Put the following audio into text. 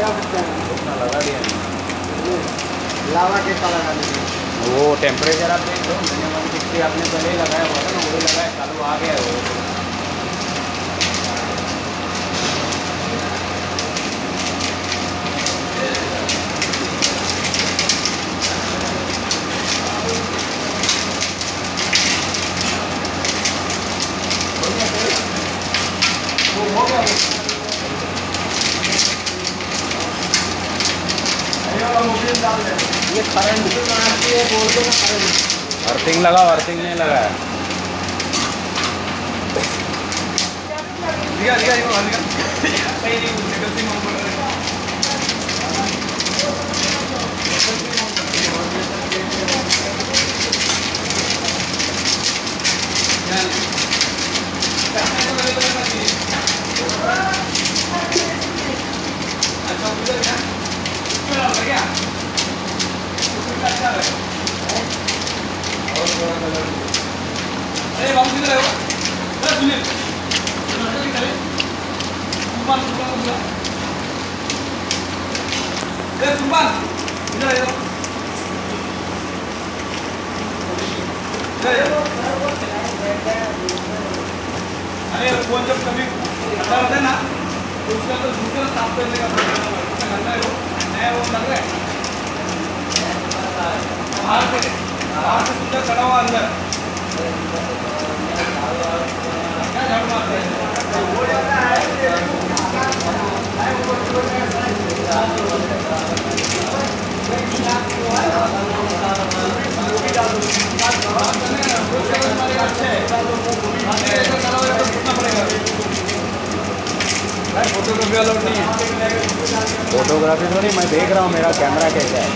लगा दिया लावा के कलर वो टेम्परेचर आप देख लो, मैंने 160 आपने पहले ही लगाया हुआ था ना, वही लगाया, चालू आ गया वो। ये करंट से बनाती है बोल दो ना करंट। अर्थिंग लगा, अर्थिंग नहीं लगाया। अरे बाबू किधर है वो? सुनील सुपान इधर है। अरे फोन जब कभी खड़ा होता है ना तो उसका तो दूसरा साफ करने का गंदा है वो, नया वो लग रहा है बाहर से सुंदर खड़ा हुआ अंदर क्या झाड़ू मारते हैं वो जाता है। फोटोग्राफी अलाउड नहीं है। फोटोग्राफी तो नहीं, मैं देख रहा हूँ मेरा कैमरा कैसा है।